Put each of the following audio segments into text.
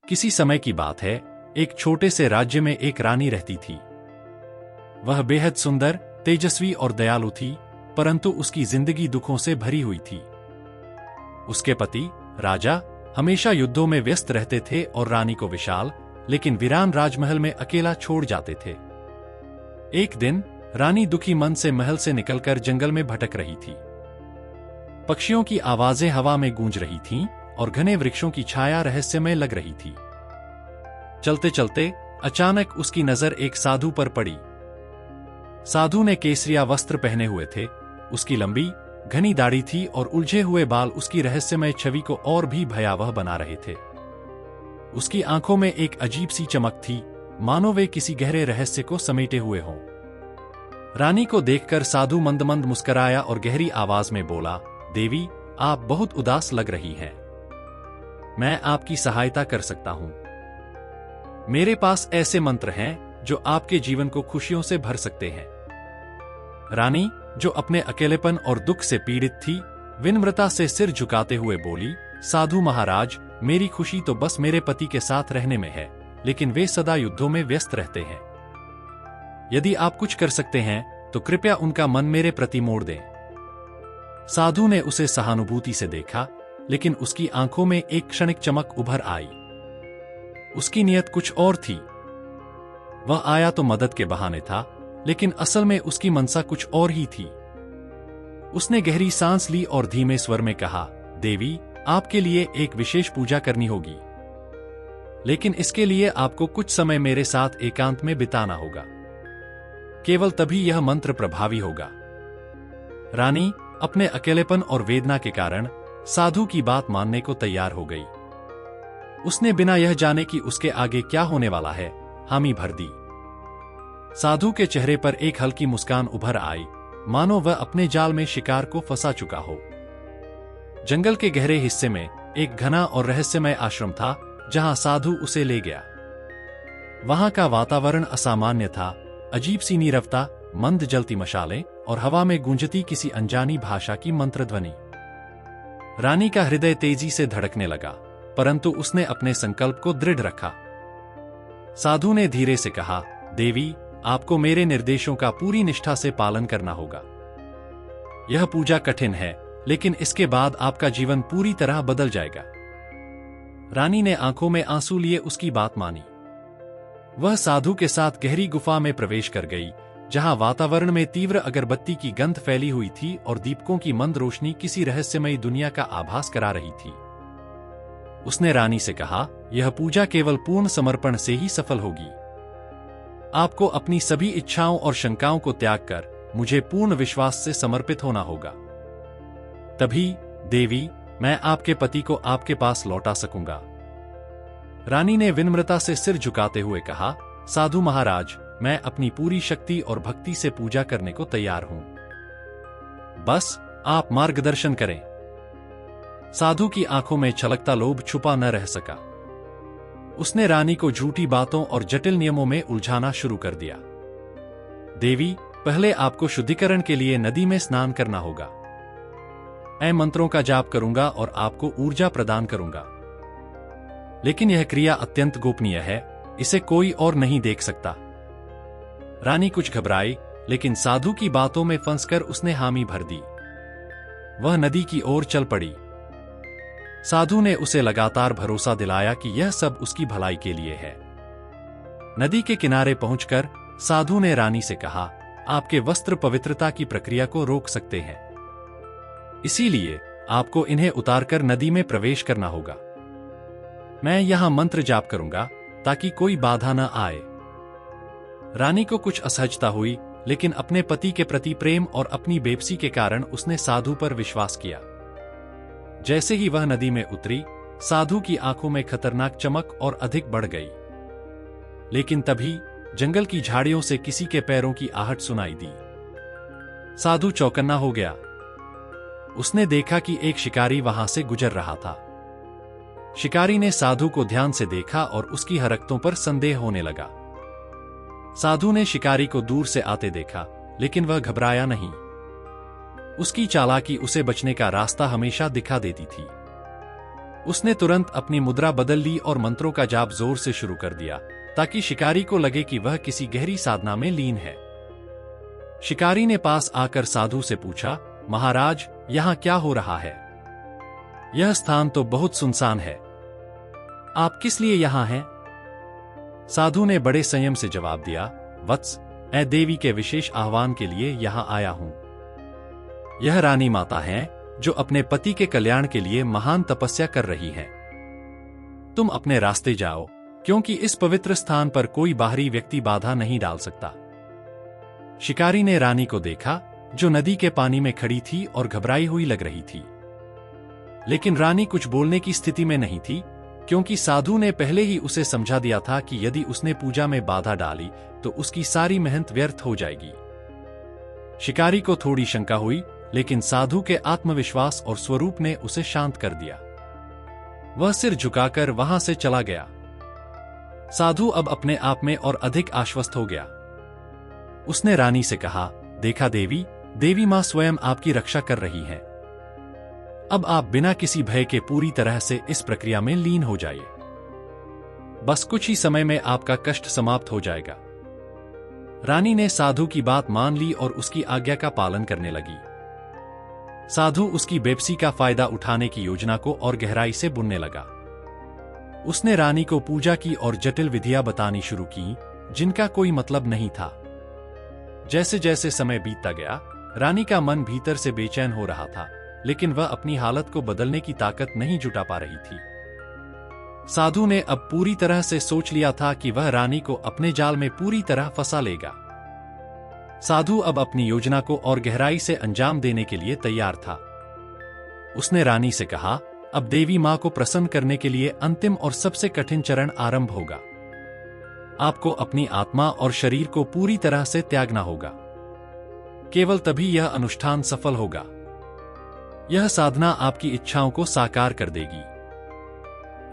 किसी समय की बात है, एक छोटे से राज्य में एक रानी रहती थी। वह बेहद सुंदर, तेजस्वी और दयालु थी, परंतु उसकी जिंदगी दुखों से भरी हुई थी। उसके पति राजा हमेशा युद्धों में व्यस्त रहते थे और रानी को विशाल लेकिन वीरान राजमहल में अकेला छोड़ जाते थे। एक दिन रानी दुखी मन से महल से निकलकर जंगल में भटक रही थी। पक्षियों की आवाजें हवा में गूंज रही थीं और घने वृक्षों की छाया रहस्यमय लग रही थी। चलते चलते अचानक उसकी नजर एक साधु पर पड़ी। साधु ने केसरिया वस्त्र पहने हुए थे, उसकी लंबी घनी दाढ़ी थी और उलझे हुए बाल उसकी रहस्यमय छवि को और भी भयावह बना रहे थे। उसकी आंखों में एक अजीब सी चमक थी, मानो वे किसी गहरे रहस्य को समेटे हुए हों। रानी को देखकर साधु मंद मंद मुस्कराया और गहरी आवाज में बोला, देवी, आप बहुत उदास लग रही हैं। मैं आपकी सहायता कर सकता हूं। मेरे पास ऐसे मंत्र हैं जो आपके जीवन को खुशियों से भर सकते हैं। रानी, जो अपने अकेलेपन और दुख से पीड़ित थी, विनम्रता से सिर झुकाते हुए बोली, साधु महाराज, मेरी खुशी तो बस मेरे पति के साथ रहने में है, लेकिन वे सदा युद्धों में व्यस्त रहते हैं। यदि आप कुछ कर सकते हैं तो कृपया उनका मन मेरे प्रति मोड़ दें। साधु ने उसे सहानुभूति से देखा, लेकिन उसकी आंखों में एक क्षणिक चमक उभर आई। उसकी नीयत कुछ और थी। वह आया तो मदद के बहाने था, लेकिन असल में उसकी मनसा कुछ और ही थी। उसने गहरी सांस ली और धीमे स्वर में कहा, देवी, आपके लिए एक विशेष पूजा करनी होगी, लेकिन इसके लिए आपको कुछ समय मेरे साथ एकांत में बिताना होगा। केवल तभी यह मंत्र प्रभावी होगा। रानी अपने अकेलेपन और वेदना के कारण साधु की बात मानने को तैयार हो गई। उसने बिना यह जाने कि उसके आगे क्या होने वाला है, हामी भर दी। साधु के चेहरे पर एक हल्की मुस्कान उभर आई, मानो वह अपने जाल में शिकार को फंसा चुका हो। जंगल के गहरे हिस्से में एक घना और रहस्यमय आश्रम था, जहां साधु उसे ले गया। वहां का वातावरण असामान्य था, अजीब सी नीरवता, मंद जलती मशालें और हवा में गूंजती किसी अनजानी भाषा की मंत्रध्वनि। रानी का हृदय तेजी से धड़कने लगा, परंतु उसने अपने संकल्प को दृढ़ रखा। साधु ने धीरे से कहा, देवी, आपको मेरे निर्देशों का पूरी निष्ठा से पालन करना होगा। यह पूजा कठिन है, लेकिन इसके बाद आपका जीवन पूरी तरह बदल जाएगा। रानी ने आंखों में आंसू लिए उसकी बात मानी। वह साधु के साथ गहरी गुफा में प्रवेश कर गई, जहां वातावरण में तीव्र अगरबत्ती की गंध फैली हुई थी और दीपकों की मंद रोशनी किसी रहस्यमयी दुनिया का आभास करा रही थी। उसने रानी से कहा, यह पूजा केवल पूर्ण समर्पण से ही सफल होगी। आपको अपनी सभी इच्छाओं और शंकाओं को त्याग कर मुझे पूर्ण विश्वास से समर्पित होना होगा। तभी, देवी, मैं आपके पति को आपके पास लौटा सकूंगा। रानी ने विनम्रता से सिर झुकाते हुए कहा, साधु महाराज, मैं अपनी पूरी शक्ति और भक्ति से पूजा करने को तैयार हूं। बस आप मार्गदर्शन करें। साधु की आंखों में छलकता लोभ छुपा न रह सका। उसने रानी को झूठी बातों और जटिल नियमों में उलझाना शुरू कर दिया। देवी, पहले आपको शुद्धिकरण के लिए नदी में स्नान करना होगा। मैं मंत्रों का जाप करूंगा और आपको ऊर्जा प्रदान करूंगा, लेकिन यह क्रिया अत्यंत गोपनीय है, इसे कोई और नहीं देख सकता। रानी कुछ घबराई, लेकिन साधु की बातों में फंसकर उसने हामी भर दी। वह नदी की ओर चल पड़ी। साधु ने उसे लगातार भरोसा दिलाया कि यह सब उसकी भलाई के लिए है। नदी के किनारे पहुंचकर साधु ने रानी से कहा, आपके वस्त्र पवित्रता की प्रक्रिया को रोक सकते हैं, इसीलिए आपको इन्हें उतारकर नदी में प्रवेश करना होगा। मैं यहां मंत्र जाप करूंगा ताकि कोई बाधा न आए। रानी को कुछ असहजता हुई, लेकिन अपने पति के प्रति प्रेम और अपनी बेबसी के कारण उसने साधु पर विश्वास किया। जैसे ही वह नदी में उतरी, साधु की आंखों में खतरनाक चमक और अधिक बढ़ गई। लेकिन तभी जंगल की झाड़ियों से किसी के पैरों की आहट सुनाई दी। साधु चौकन्ना हो गया। उसने देखा कि एक शिकारी वहां से गुजर रहा था। शिकारी ने साधु को ध्यान से देखा और उसकी हरकतों पर संदेह होने लगा। साधु ने शिकारी को दूर से आते देखा, लेकिन वह घबराया नहीं। उसकी चालाकी उसे बचने का रास्ता हमेशा दिखा देती थी। उसने तुरंत अपनी मुद्रा बदल ली और मंत्रों का जाप जोर से शुरू कर दिया ताकि शिकारी को लगे कि वह किसी गहरी साधना में लीन है। शिकारी ने पास आकर साधु से पूछा, महाराज, यहां क्या हो रहा है? यह स्थान तो बहुत सुनसान है। आप किस लिए यहां हैं? साधु ने बड़े संयम से जवाब दिया, वत्स, मैं देवी के विशेष आह्वान के लिए यहां आया हूं। यह रानी माता है जो अपने पति के कल्याण के लिए महान तपस्या कर रही है। तुम अपने रास्ते जाओ, क्योंकि इस पवित्र स्थान पर कोई बाहरी व्यक्ति बाधा नहीं डाल सकता। शिकारी ने रानी को देखा जो नदी के पानी में खड़ी थी और घबराई हुई लग रही थी। लेकिन रानी कुछ बोलने की स्थिति में नहीं थी, क्योंकि साधु ने पहले ही उसे समझा दिया था कि यदि उसने पूजा में बाधा डाली तो उसकी सारी मेहनत व्यर्थ हो जाएगी। शिकारी को थोड़ी शंका हुई, लेकिन साधु के आत्मविश्वास और स्वरूप ने उसे शांत कर दिया। वह सिर झुकाकर वहां से चला गया। साधु अब अपने आप में और अधिक आश्वस्त हो गया। उसने रानी से कहा, देखा देवी, देवी मां स्वयं आपकी रक्षा कर रही है। अब आप बिना किसी भय के पूरी तरह से इस प्रक्रिया में लीन हो जाइए। बस कुछ ही समय में आपका कष्ट समाप्त हो जाएगा। रानी ने साधु की बात मान ली और उसकी आज्ञा का पालन करने लगी। साधु उसकी बेबसी का फायदा उठाने की योजना को और गहराई से बुनने लगा। उसने रानी को पूजा की और जटिल विधियां बतानी शुरू की, जिनका कोई मतलब नहीं था। जैसे जैसे समय बीतता गया, रानी का मन भीतर से बेचैन हो रहा था, लेकिन वह अपनी हालत को बदलने की ताकत नहीं जुटा पा रही थी। साधु ने अब पूरी तरह से सोच लिया था कि वह रानी को अपने जाल में पूरी तरह फंसा लेगा। साधु अब अपनी योजना को और गहराई से अंजाम देने के लिए तैयार था। उसने रानी से कहा, अब देवी मां को प्रसन्न करने के लिए अंतिम और सबसे कठिन चरण आरंभ होगा। आपको अपनी आत्मा और शरीर को पूरी तरह से त्यागना होगा। केवल तभी यह अनुष्ठान सफल होगा। यह साधना आपकी इच्छाओं को साकार कर देगी।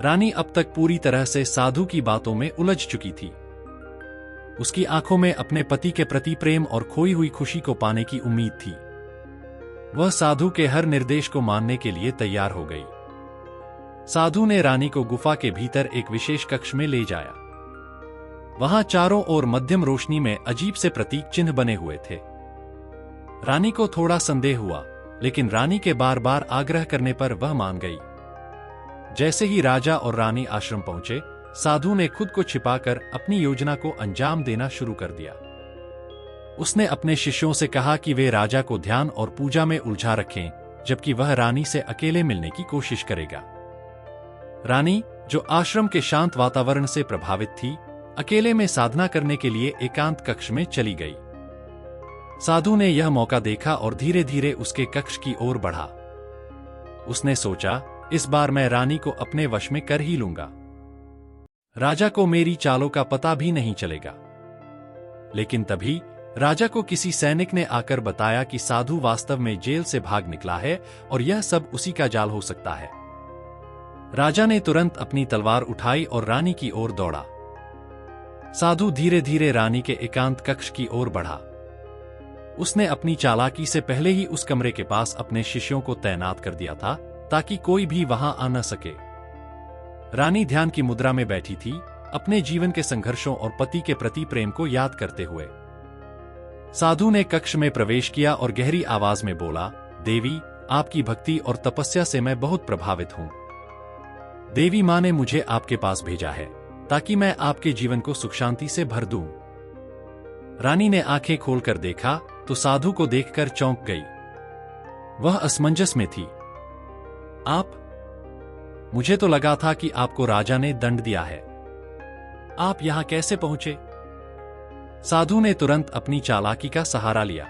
रानी अब तक पूरी तरह से साधु की बातों में उलझ चुकी थी। उसकी आंखों में अपने पति के प्रति प्रेम और खोई हुई खुशी को पाने की उम्मीद थी। वह साधु के हर निर्देश को मानने के लिए तैयार हो गई। साधु ने रानी को गुफा के भीतर एक विशेष कक्ष में ले जाया। वहां चारों ओर मध्यम रोशनी में अजीब से प्रतीक चिन्ह बने हुए थे। रानी को थोड़ा संदेह हुआ, लेकिन रानी के बार बार आग्रह करने पर वह मान गई। जैसे ही राजा और रानी आश्रम पहुंचे, साधु ने खुद को छिपाकर अपनी योजना को अंजाम देना शुरू कर दिया। उसने अपने शिष्यों से कहा कि वे राजा को ध्यान और पूजा में उलझा रखें, जबकि वह रानी से अकेले मिलने की कोशिश करेगा। रानी, जो आश्रम के शांत वातावरण से प्रभावित थी, अकेले में साधना करने के लिए एकांत कक्ष में चली गई। साधु ने यह मौका देखा और धीरे धीरे उसके कक्ष की ओर बढ़ा। उसने सोचा, इस बार मैं रानी को अपने वश में कर ही लूंगा। राजा को मेरी चालों का पता भी नहीं चलेगा। लेकिन तभी राजा को किसी सैनिक ने आकर बताया कि साधु वास्तव में जेल से भाग निकला है और यह सब उसी का जाल हो सकता है। राजा ने तुरंत अपनी तलवार उठाई और रानी की ओर दौड़ा। साधु धीरे धीरे रानी के एकांत कक्ष की ओर बढ़ा। उसने अपनी चालाकी से पहले ही उस कमरे के पास अपने शिष्यों को तैनात कर दिया था, ताकि कोई भी वहां आ न सके। रानी ध्यान की मुद्रा में बैठी थी, अपने जीवन के संघर्षों और पति के प्रति प्रेम को याद करते हुए। साधु ने कक्ष में प्रवेश किया और गहरी आवाज में बोला, देवी, आपकी भक्ति और तपस्या से मैं बहुत प्रभावित हूं। देवी मां ने मुझे आपके पास भेजा है ताकि मैं आपके जीवन को सुख शांति से भर दूं। रानी ने आंखें खोलकर देखा तो साधु को देखकर चौंक गई। वह असमंजस में थी। आप? मुझे तो लगा था कि आपको राजा ने दंड दिया है। आप यहां कैसे पहुंचे? साधु ने तुरंत अपनी चालाकी का सहारा लिया।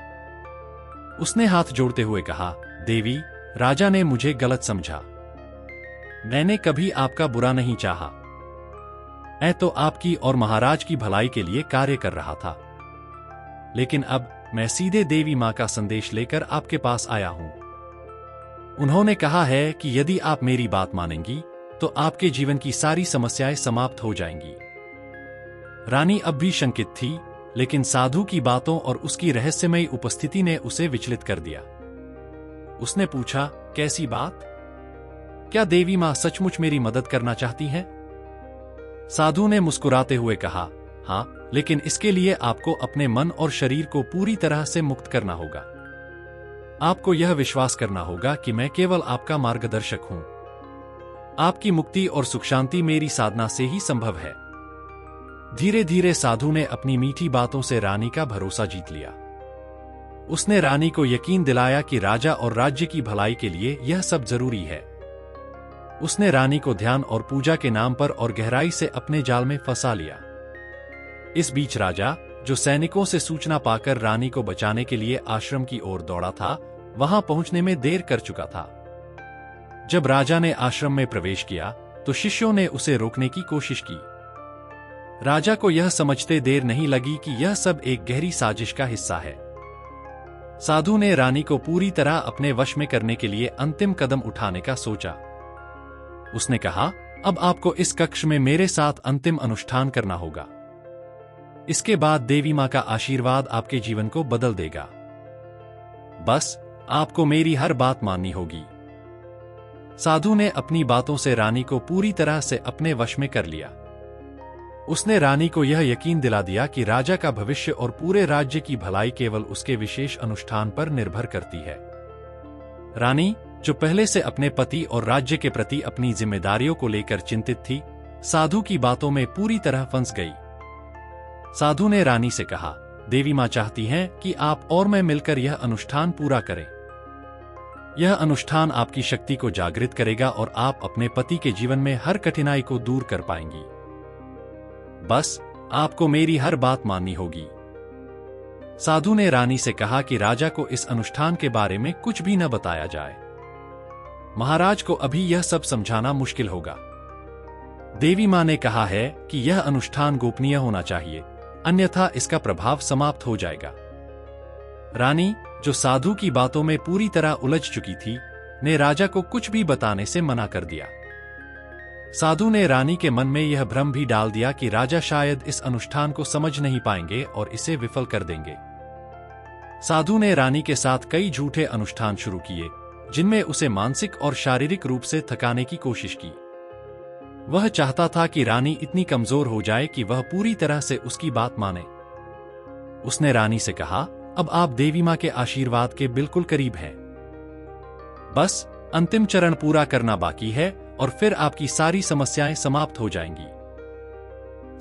उसने हाथ जोड़ते हुए कहा, देवी, राजा ने मुझे गलत समझा। मैंने कभी आपका बुरा नहीं चाहा। मैं तो आपकी और महाराज की भलाई के लिए कार्य कर रहा था। लेकिन अब मैं सीधे देवी मां का संदेश लेकर आपके पास आया हूं। उन्होंने कहा है कि यदि आप मेरी बात मानेंगी तो आपके जीवन की सारी समस्याएं समाप्त हो जाएंगी। रानी अब भी शंकित थी, लेकिन साधु की बातों और उसकी रहस्यमयी उपस्थिति ने उसे विचलित कर दिया। उसने पूछा, कैसी बात? क्या देवी माँ सचमुच मेरी मदद करना चाहती हैं? साधु ने मुस्कुराते हुए कहा, हाँ, लेकिन इसके लिए आपको अपने मन और शरीर को पूरी तरह से मुक्त करना होगा। आपको यह विश्वास करना होगा कि मैं केवल आपका मार्गदर्शक हूं। आपकी मुक्ति और सुख शांति मेरी साधना से ही संभव है। धीरे धीरे साधु ने अपनी मीठी बातों से रानी का भरोसा जीत लिया। उसने रानी को यकीन दिलाया कि राजा और राज्य की भलाई के लिए यह सब जरूरी है। उसने रानी को ध्यान और पूजा के नाम पर और गहराई से अपने जाल में फंसा लिया। इस बीच राजा, जो सैनिकों से सूचना पाकर रानी को बचाने के लिए आश्रम की ओर दौड़ा था, वहां पहुंचने में देर कर चुका था। जब राजा ने आश्रम में प्रवेश किया तो शिष्यों ने उसे रोकने की कोशिश की। राजा को यह समझते देर नहीं लगी कि यह सब एक गहरी साजिश का हिस्सा है। साधु ने रानी को पूरी तरह अपने वश में करने के लिए अंतिम कदम उठाने का सोचा। उसने कहा, अब आपको इस कक्ष में मेरे साथ अंतिम अनुष्ठान करना होगा। इसके बाद देवी मां का आशीर्वाद आपके जीवन को बदल देगा। बस आपको मेरी हर बात माननी होगी। साधु ने अपनी बातों से रानी को पूरी तरह से अपने वश में कर लिया। उसने रानी को यह यकीन दिला दिया कि राजा का भविष्य और पूरे राज्य की भलाई केवल उसके विशेष अनुष्ठान पर निर्भर करती है। रानी, जो पहले से अपने पति और राज्य के प्रति अपनी जिम्मेदारियों को लेकर चिंतित थी, साधु की बातों में पूरी तरह फंस गई। साधु ने रानी से कहा, देवी मां चाहती हैं कि आप और मैं मिलकर यह अनुष्ठान पूरा करें। यह अनुष्ठान आपकी शक्ति को जागृत करेगा और आप अपने पति के जीवन में हर कठिनाई को दूर कर पाएंगी। बस आपको मेरी हर बात माननी होगी। साधु ने रानी से कहा कि राजा को इस अनुष्ठान के बारे में कुछ भी न बताया जाए। महाराज को अभी यह सब समझाना मुश्किल होगा। देवी मां ने कहा है कि यह अनुष्ठान गोपनीय होना चाहिए, अन्यथा इसका प्रभाव समाप्त हो जाएगा। रानी, जो साधु की बातों में पूरी तरह उलझ चुकी थी, ने राजा को कुछ भी बताने से मना कर दिया। साधु ने रानी के मन में यह भ्रम भी डाल दिया कि राजा शायद इस अनुष्ठान को समझ नहीं पाएंगे और इसे विफल कर देंगे। साधु ने रानी के साथ कई झूठे अनुष्ठान शुरू किए, जिनमें उसे मानसिक और शारीरिक रूप से थकाने की कोशिश की। वह चाहता था कि रानी इतनी कमजोर हो जाए कि वह पूरी तरह से उसकी बात माने। उसने रानी से कहा, अब आप देवी मां के आशीर्वाद के बिल्कुल करीब हैं। बस अंतिम चरण पूरा करना बाकी है और फिर आपकी सारी समस्याएं समाप्त हो जाएंगी।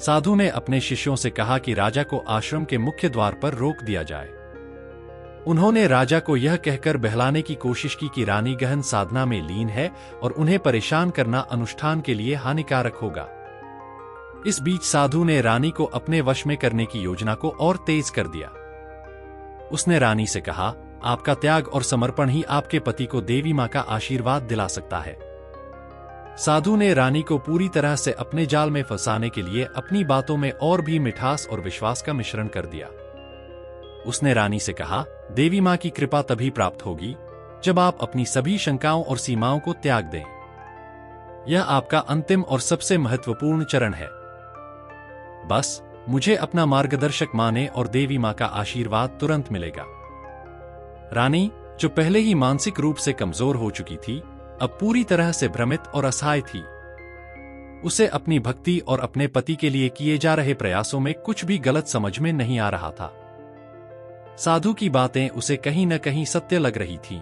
साधु ने अपने शिष्यों से कहा कि राजा को आश्रम के मुख्य द्वार पर रोक दिया जाए। उन्होंने राजा को यह कहकर बहलाने की कोशिश की कि रानी गहन साधना में लीन है और उन्हें परेशान करना अनुष्ठान के लिए हानिकारक होगा। इस बीच साधु ने रानी को अपने वश में करने की योजना को और तेज कर दिया। उसने रानी से कहा, आपका त्याग और समर्पण ही आपके पति को देवी मां का आशीर्वाद दिला सकता है। साधु ने रानी को पूरी तरह से अपने जाल में फंसाने के लिए अपनी बातों में और भी मिठास और विश्वास का मिश्रण कर दिया। उसने रानी से कहा, देवी मां की कृपा तभी प्राप्त होगी जब आप अपनी सभी शंकाओं और सीमाओं को त्याग दें। यह आपका अंतिम और सबसे महत्वपूर्ण चरण है। बस मुझे अपना मार्गदर्शक माने और देवी मां का आशीर्वाद तुरंत मिलेगा। रानी, जो पहले ही मानसिक रूप से कमजोर हो चुकी थी, अब पूरी तरह से भ्रमित और असहाय थी। उसे अपनी भक्ति और अपने पति के लिए किए जा रहे प्रयासों में कुछ भी गलत समझ में नहीं आ रहा था। साधु की बातें उसे कहीं न कहीं सत्य लग रही थीं।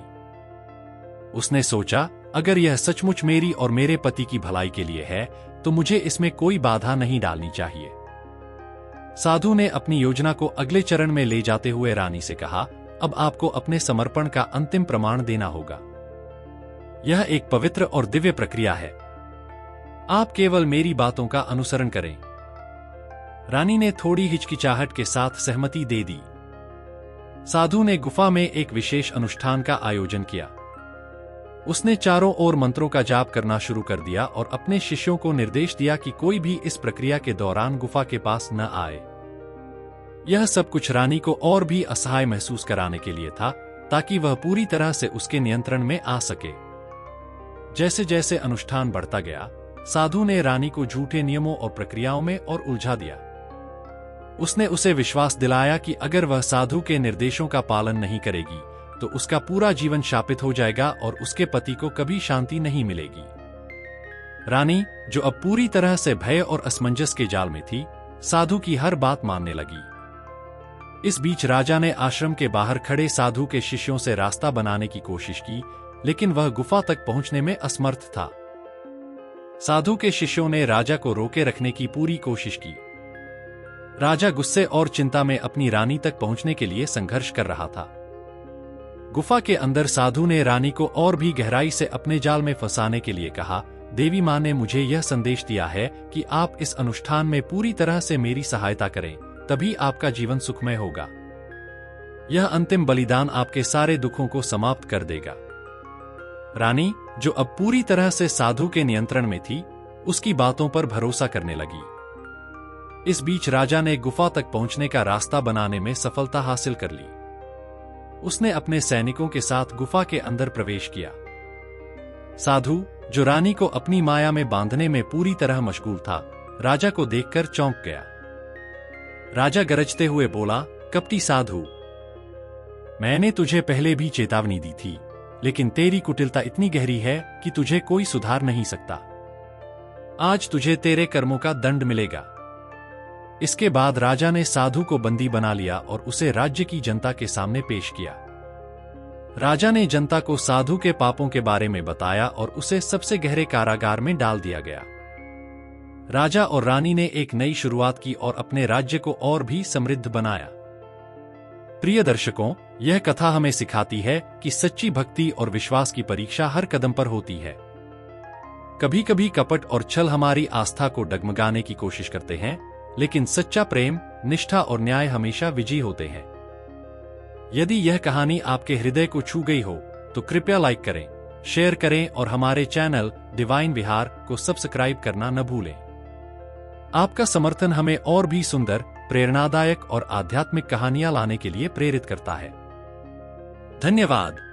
उसने सोचा, अगर यह सचमुच मेरी और मेरे पति की भलाई के लिए है, तो मुझे इसमें कोई बाधा नहीं डालनी चाहिए। साधु ने अपनी योजना को अगले चरण में ले जाते हुए रानी से कहा, अब आपको अपने समर्पण का अंतिम प्रमाण देना होगा। यह एक पवित्र और दिव्य प्रक्रिया है। आप केवल मेरी बातों का अनुसरण करें। रानी ने थोड़ी हिचकिचाहट के साथ सहमति दे दी। साधु ने गुफा में एक विशेष अनुष्ठान का आयोजन किया। उसने चारों ओर मंत्रों का जाप करना शुरू कर दिया और अपने शिष्यों को निर्देश दिया कि कोई भी इस प्रक्रिया के दौरान गुफा के पास न आए। यह सब कुछ रानी को और भी असहाय महसूस कराने के लिए था, ताकि वह पूरी तरह से उसके नियंत्रण में आ सके। जैसे जैसे अनुष्ठान बढ़ता गया, साधु ने रानी को झूठे नियमों और प्रक्रियाओं में और उलझा दिया। उसने उसे विश्वास दिलाया कि अगर वह साधु के निर्देशों का पालन नहीं करेगी, तो उसका पूरा जीवन शापित हो जाएगा और उसके पति को कभी शांति नहीं मिलेगी। रानी, जो अब पूरी तरह से भय और असमंजस के जाल में थी, साधु की हर बात मानने लगी। इस बीच राजा ने आश्रम के बाहर खड़े साधु के शिष्यों से रास्ता बनाने की कोशिश की, लेकिन वह गुफा तक पहुंचने में असमर्थ था। साधु के शिष्यों ने राजा को रोके रखने की पूरी कोशिश की। राजा गुस्से और चिंता में अपनी रानी तक पहुंचने के लिए संघर्ष कर रहा था। गुफा के अंदर साधु ने रानी को और भी गहराई से अपने जाल में फंसाने के लिए कहा, देवी मां ने मुझे यह संदेश दिया है कि आप इस अनुष्ठान में पूरी तरह से मेरी सहायता करें, तभी आपका जीवन सुखमय होगा। यह अंतिम बलिदान आपके सारे दुखों को समाप्त कर देगा। रानी, जो अब पूरी तरह से साधु के नियंत्रण में थी, उसकी बातों पर भरोसा करने लगी। इस बीच राजा ने गुफा तक पहुंचने का रास्ता बनाने में सफलता हासिल कर ली। उसने अपने सैनिकों के साथ गुफा के अंदर प्रवेश किया। साधु, जो रानी को अपनी माया में बांधने में पूरी तरह मशगूल था, राजा को देखकर चौंक गया। राजा गरजते हुए बोला, कपटी साधु, मैंने तुझे पहले भी चेतावनी दी थी, लेकिन तेरी कुटिलता इतनी गहरी है कि तुझे कोई सुधार नहीं सकता। आज तुझे तेरे कर्मों का दंड मिलेगा। इसके बाद राजा ने साधु को बंदी बना लिया और उसे राज्य की जनता के सामने पेश किया। राजा ने जनता को साधु के पापों के बारे में बताया और उसे सबसे गहरे कारागार में डाल दिया गया। राजा और रानी ने एक नई शुरुआत की और अपने राज्य को और भी समृद्ध बनाया। प्रिय दर्शकों, यह कथा हमें सिखाती है कि सच्ची भक्ति और विश्वास की परीक्षा हर कदम पर होती है। कभी कभी कपट और छल हमारी आस्था को डगमगाने की कोशिश करते हैं, लेकिन सच्चा प्रेम, निष्ठा और न्याय हमेशा विजयी होते हैं। यदि यह कहानी आपके हृदय को छू गई हो, तो कृपया लाइक करें, शेयर करें और हमारे चैनल डिवाइन विहार को सब्सक्राइब करना न भूलें। आपका समर्थन हमें और भी सुंदर, प्रेरणादायक और आध्यात्मिक कहानियां लाने के लिए प्रेरित करता है। धन्यवाद।